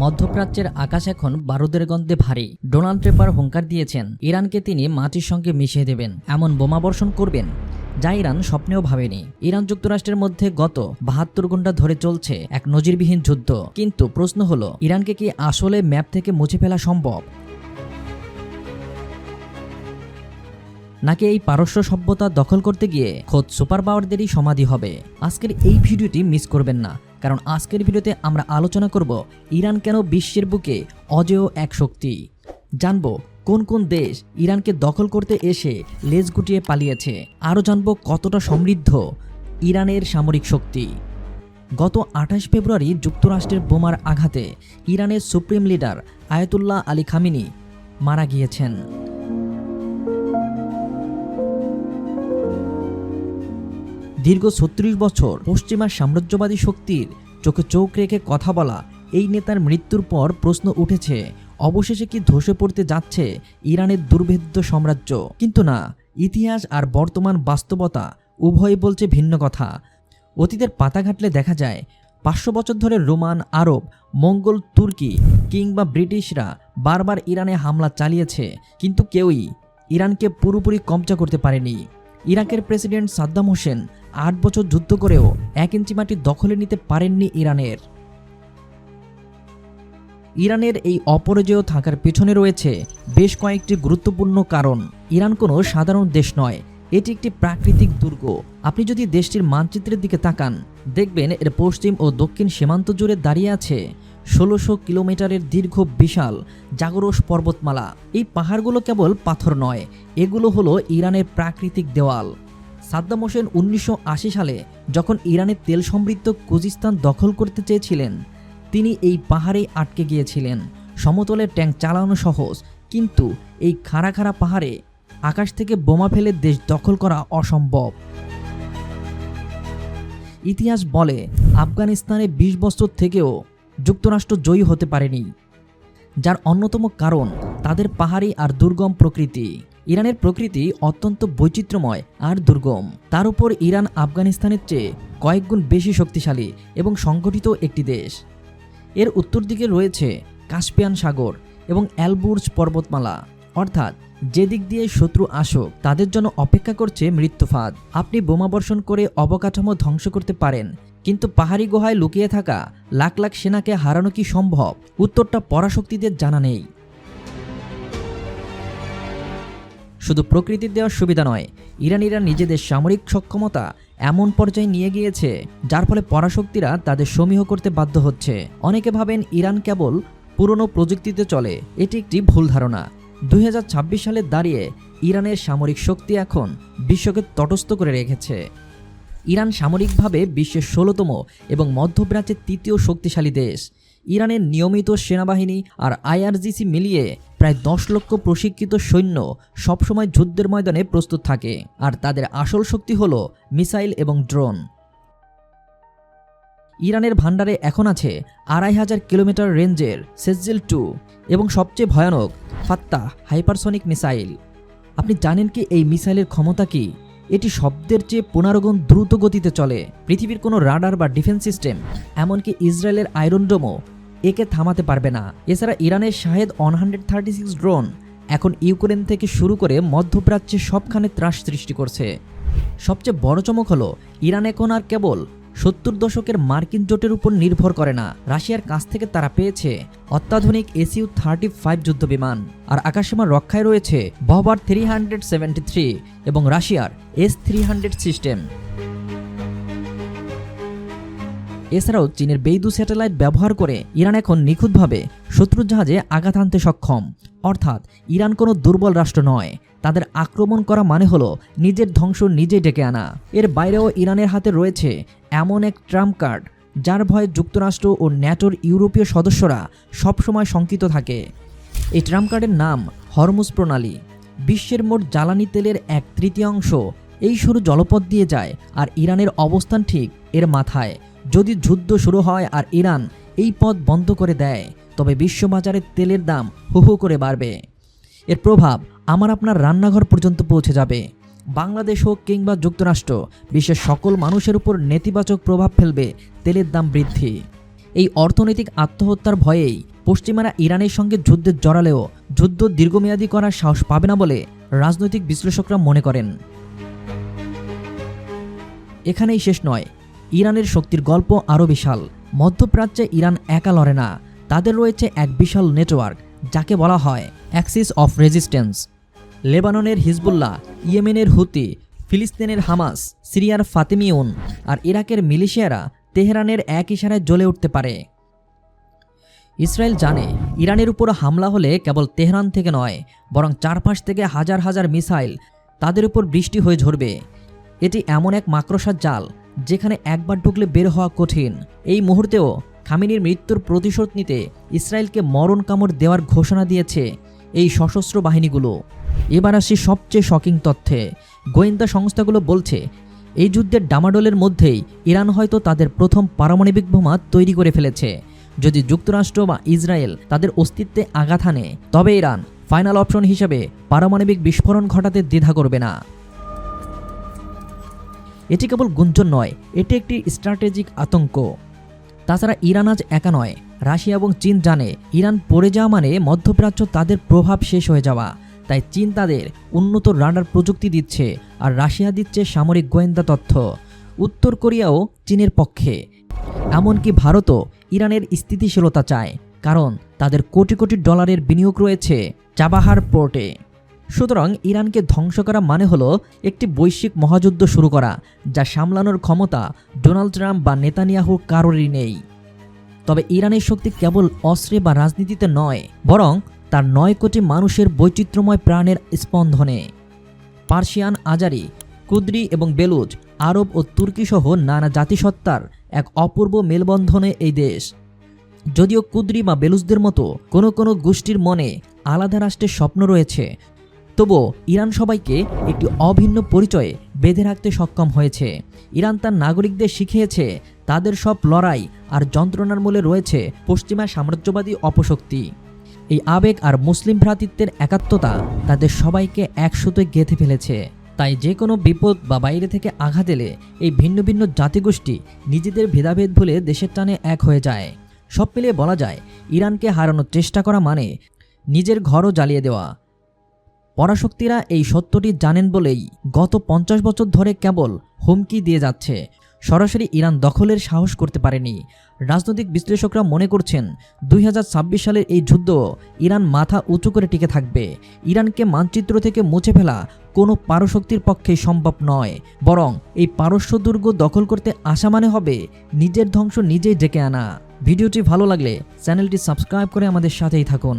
মধ্যপ্রাচ্যের আকাশ এখন বারুদের গন্ধে ভারী। ডোনাল্ড ট্রাম্প হুঙ্কার দিয়েছেন ইরানকে তিনি মাটির সঙ্গে মিশিয়ে দেবেন, এমন বোমাবর্ষণ করবেন যা ইরান স্বপ্নেও ভাবেনি। ইরান যুক্তরাষ্ট্রের মধ্যে গত ৭২ ঘন্টা ধরে চলছে এক নজিরবিহীন যুদ্ধ। কিন্তু প্রশ্ন হলো, ইরানকে কি আসলে ম্যাপ থেকে মুছে ফেলা সম্ভব, নাকি এই পারস্য সভ্যতা দখল করতে গিয়ে খোদ সুপার পাওয়ারদেরই সমাধি হবে? আজকের এই ভিডিওটি মিস করবেন না, কারণ আজকের ভিডিওতে আমরা আলোচনা করব ইরান কেন বিশ্বের বুকে অজেয় এক শক্তি। জানব কোন কোন দেশ ইরানকে দখল করতে এসে লেজ গুটিয়ে পালিয়েছে। আরও জানব কতটা সমৃদ্ধ ইরানের সামরিক শক্তি। গত ২৮ ফেব্রুয়ারি যুক্তরাষ্ট্রের বোমার আঘাতে ইরানের supreme leader Ayatollah Ali Khamenei মারা গিয়েছেন। দীর্ঘ ৩৬ বছর পশ্চিমা সাম্রাজ্যবাদী শক্তির চোখে চোখ রেখে কথা বলা এই নেতার মৃত্যুর পর প্রশ্ন উঠেছে, অবশেষে কি ধসে পড়তে যাচ্ছে ইরানের দুর্ভেদ্য সাম্রাজ্য? কিন্তু না, ইতিহাস আর বর্তমান বাস্তবতা উভয়ই বলছে ভিন্ন কথা। অতীতের পাতা ঘাটলে দেখা যায় ৫০০ বছর ধরে রোমান, আরব, মঙ্গল, তুর্কি কিংবা ব্রিটিশরা বারবার ইরানে হামলা চালিয়েছে, কিন্তু কেউই ইরানকে পুরোপুরি কবজা করতে পারেনি। ইরাকের প্রেসিডেন্ট সাদ্দাম হোসেন ৮ বছর যুদ্ধ করেও ১ ইঞ্চি মাটি দখলে নিতে পারেননি ইরানের এই অপরাজেয় থাকার পেছনে রয়েছে বেশ কয়েকটি গুরুত্বপূর্ণ কারণ। ইরান কোনো সাধারণ দেশ নয়, এটি একটি প্রাকৃতিক দুর্গ। আপনি যদি দেশটির মানচিত্রের দিকে তাকান, দেখবেন এর পশ্চিম ও দক্ষিণ সীমান্ত জুড়ে দাঁড়িয়ে আছে ১৬০০ কিলোমিটারের দীর্ঘ বিশাল জাগরস পর্বতমালা। এই পাহাড়গুলো কেবল পাথর নয়, এগুলো হলো ইরানের প্রাকৃতিক দেওয়াল। সাদ্দাম হোসেন ১৯৮০ সালে যখন ইরানের তেল সমৃদ্ধ খুজিস্তান দখল করতে চেয়েছিলেন, তিনি এই পাহাড়েই আটকে গিয়েছিলেন। সমতলের ট্যাঙ্ক চালানো সহজ, কিন্তু এই খাড়া খাড়া পাহাড়ে আকাশ থেকে বোমা ফেলে দেশ দখল করা অসম্ভব। ইতিহাস বলে আফগানিস্তানে ২০ বছর থেকেও যুক্তরাষ্ট্র জয়ী হতে পারেনি, যার অন্যতম কারণ তাদের পাহাড়ি আর দুর্গম প্রকৃতি। ইরানের প্রকৃতি অত্যন্ত বৈচিত্র্যময় আর দুর্গম। তার উপর ইরান আফগানিস্তানের চেয়ে কয়েক গুণ বেশি শক্তিশালী এবং সংগঠিত একটি দেশ। এর উত্তর দিকে রয়েছে কাস্পিয়ান সাগর এবং অ্যালবুর্জ পর্বতমালা, অর্থাৎ যে দিক দিয়ে শত্রু আসুক তাদের জন্য অপেক্ষা করছে মৃত্যুফাঁদ। আপনি বোমাবর্ষণ করে অবকাঠামো ধ্বংস করতে পারেন, কিন্তু পাহাড়ি গুহায় লুকিয়ে থাকা লাখ লাখ সেনাকে হারানো কি সম্ভব? উত্তরটা পরাশক্তিদের জানা নেই। শুধু প্রকৃতির দেওয়ার সুবিধা নয়, ইরানিরা নিজেদের সামরিক সক্ষমতা এমন পর্যায়ে নিয়ে গিয়েছে যার ফলে পরাশক্তিরা তাদের সমীহ করতে বাধ্য হচ্ছে। অনেকে ভাবেন ইরান কেবল পুরনো প্রযুক্তিতে চলে, এটি একটি ভুল ধারণা। ২০২৬ সালে দাঁড়িয়ে ইরানের সামরিক শক্তি এখন বিশ্বকে তটস্থ করে রেখেছে। ইরান সামরিকভাবে বিশ্বের ১৬তম এবং মধ্যপ্রাচ্যের ৩য় শক্তিশালী দেশ। ইরানের নিয়মিত সেনাবাহিনী আর আইআরজিসি মিলিয়ে প্রায় ১০ লক্ষ প্রশিক্ষিত সৈন্য সবসময় যুদ্ধের ময়দানে প্রস্তুত থাকে, আর তাদের আসল শক্তি হল মিসাইল এবং ড্রোন। ইরানের ভান্ডারে এখন আছে ২৫০০ কিলোমিটার রেঞ্জের সেজেল-2 এবং সবচেয়ে ভয়ানক ফাত্তাহ হাইপারসনিক মিসাইল। আপনি জানেন কি এই মিসাইলের ক্ষমতা কি? এটি শব্দের চেয়ে ১৫ গুণ দ্রুত গতিতে চলে। পৃথিবীর কোনো রাডার বা ডিফেন্স সিস্টেম, এমনকি ইসরায়েলের আয়রন ডোমও একে থামাতে পারবে না। এছাড়া ইরানের শাহেদ 136 ড্রোন এখন ইউক্রেন থেকে শুরু করে মধ্যপ্রাচ্যে সবখানে ত্রাস সৃষ্টি করছে। সবচেয়ে বড় চমক হলো, ইরান এখন আর কেবল ৭০ দশকের মার্কিন জোটের উপর নির্ভর করে না। রাশিয়ার কাছ থেকে তারা পেয়েছে অত্যাধুনিক SU-35 যুদ্ধবিমান, আর আকাশসীমা রক্ষায় রয়েছে বহবার 373 এবং রাশিয়ার S-300 সিস্টেম। এছাড়াও চীনের বেইদু স্যাটেলাইট ব্যবহার করে ইরান এখন নিখুঁতভাবে শত্রুর জাহাজে আঘাত হানতে সক্ষম। অর্থাৎ ইরান কোনো দুর্বল রাষ্ট্র নয়, তাদের আক্রমণ করা মানে হলো নিজের ধ্বংস নিজেই ডেকে আনা। এর বাইরেও ইরানের হাতে রয়েছে এমন এক ট্রাম্প কার্ড যার ভয়ে যুক্তরাষ্ট্র ও ন্যাটোর ইউরোপীয় সদস্যরা সবসময় শঙ্কিত থাকে। এই ট্রাম্প কার্ডের নাম হরমুজ প্রণালী। বিশ্বের মোট জ্বালানি তেলের 1/3 এই সরু জলপথ দিয়ে যায়, আর ইরানের অবস্থান ঠিক এর মাথায়। যদি যুদ্ধ শুরু হয় আর ইরান এই পথ বন্ধ করে দেয়, তবে বিশ্ববাজারে তেলের দাম হু হু করে বাড়বে। এর প্রভাব আপনার রান্নাঘর পর্যন্ত পৌঁছে যাবে। বাংলাদেশ হোক কিংবা যুক্তরাষ্ট্র, বিশ্বের সকল মানুষের উপর নেতিবাচক প্রভাব ফেলবে তেলের দাম বৃদ্ধি। এই অর্থনৈতিক আত্মহত্যার ভয়েই পশ্চিমারা ইরানের সঙ্গে যুদ্ধে জড়ালেও যুদ্ধ দীর্ঘমেয়াদী করার সাহস পাবে না বলে রাজনৈতিক বিশ্লেষকরা মনে করেন। এখানেই শেষ নয়, ইরানের শক্তির গল্প আরও বিশাল। মধ্যপ্রাচ্যে ইরান একা লড়ে না, তাদের রয়েছে এক বিশাল নেটওয়ার্ক যাকে বলা হয় অ্যাক্সিস অফ রেজিস্ট্যান্স। লেবাননের হিজবুল্লাহ, ইয়েমেনের হুতি, ফিলিস্তিনের হামাস, সিরিয়ার ফাতেমিউন আর ইরাকের মিলিশিয়ারা তেহরানের এক ইশারায় জ্বলে উঠতে পারে। ইসরায়েল জানে ইরানের উপর হামলা হলে কেবল তেহরান থেকে নয়, বরং চারপাশ থেকে হাজার হাজার মিসাইল তাদের উপর বৃষ্টি হয়ে ঝরবে। এটি এমন এক মাকড়সার জাল যেখানে একবার ঢুকলে বের হওয়া কঠিন। এই মুহূর্তেও খামেনির মৃত্যুর প্রতিশোধ নিতে ইসরায়েলকে মরণ কামড় দেওয়ার ঘোষণা দিয়েছে এই সশস্ত্র বাহিনীগুলো। এবার আসি সবচেয়ে শকিং তথ্যে। গোয়েন্দা সংস্থাগুলো বলছে এই যুদ্ধের ডামাডোলের মধ্যেই ইরান হয়তো তাদের প্রথম পারমাণবিক বোমা তৈরি করে ফেলেছে। যদি যুক্তরাষ্ট্র বা ইসরায়েল তাদের অস্তিত্বে আঘাত হানে, তবে ইরান ফাইনাল অপশন হিসেবে পারমাণবিক বিস্ফোরণ ঘটাতে দ্বিধা করবে না। এটি কেবল গুঞ্জন নয়, এটি একটি স্ট্র্যাটেজিক আতঙ্ক। তাছাড়া ইরান আজ একা নয়, রাশিয়া এবং চীন জানে ইরান পড়ে যাওয়া মানে মধ্যপ্রাচ্য তাদের প্রভাব শেষ হয়ে যাওয়া। তাই চীন তাদের উন্নত রাডার প্রযুক্তি দিচ্ছে আর রাশিয়া দিচ্ছে সামরিক গোয়েন্দা তথ্য। উত্তর কোরিয়াও চীনের পক্ষে, এমনকি ভারতও ইরানের স্থিতিশীলতা চায়, কারণ তাদের কোটি কোটি ডলারের বিনিয়োগ রয়েছে চাবাহার পোর্টে। সুতরাং ইরানকে ধ্বংস করা মানে হলো একটি বৈশ্বিক মহাযুদ্ধ শুরু করা, যা সামলানোর ক্ষমতা ডোনাল্ড ট্রাম্প বা নেতানিয়াহু কারোরই নেই। তবে ইরানের শক্তি কেবল অস্ত্রে বা রাজনীতিতে নয়, বরং তার 9 কোটি মানুষের বৈচিত্র্যময় প্রাণের স্পন্দনে। পার্সিয়ান, আজারি, কুর্দি এবং বেলুচ, আরব ও তুর্কি সহ নানা জাতিসত্তার এক অপূর্ব মেলবন্ধনে এই দেশ। যদিও কুর্দি বা বেলুচদের মতো কোনো কোনো গোষ্ঠীর মনে আলাদা রাষ্ট্রের স্বপ্ন রয়েছে, তবুও ইরান সবাইকে একটি অভিন্ন পরিচয়ে বেঁধে রাখতে সক্ষম হয়েছে। ইরান তার নাগরিকদের শিখিয়েছে তাদের সব লড়াই আর যন্ত্রণার মূলে রয়েছে পশ্চিমা সাম্রাজ্যবাদী অপশক্তি। এই আবেগ আর মুসলিম ভ্রাতৃত্বের একাত্মতা তাদের সবাইকে এক সুতোয় গেঁথে ফেলেছে। তাই যে কোনো বিপদ বা বাইরে থেকে আঘাত এলে এই ভিন্ন ভিন্ন জাতিগোষ্ঠী নিজেদের ভেদাভেদ ভুলে দেশের টানে এক হয়ে যায়। সব মিলিয়ে বলা যায়, ইরানকে হারানোর চেষ্টা করা মানে নিজের ঘরও জ্বালিয়ে দেওয়া। পরাশক্তিরা এই সত্যটি জানেন বলেই গত 50 বছর ধরে কেবল হুমকি দিয়ে যাচ্ছে, সরাসরি ইরান দখলের সাহস করতে পারেনি। রাজনৈতিক বিশ্লেষকরা মনে করছেন 2026 সালের এই যুদ্ধ ইরান মাথা উঁচু করে টিকে থাকবে। ইরানকে মানচিত্র থেকে মুছে ফেলা কোনো পারশক্তির পক্ষে সম্ভব নয়, বরং এই পারস্য দুর্গ দখল করতে আসা মানে হবে নিজের ধ্বংস নিজেই ডেকে আনা। ভিডিওটি ভালো লাগলে চ্যানেলটি সাবস্ক্রাইব করে আমাদের সাথেই থাকুন।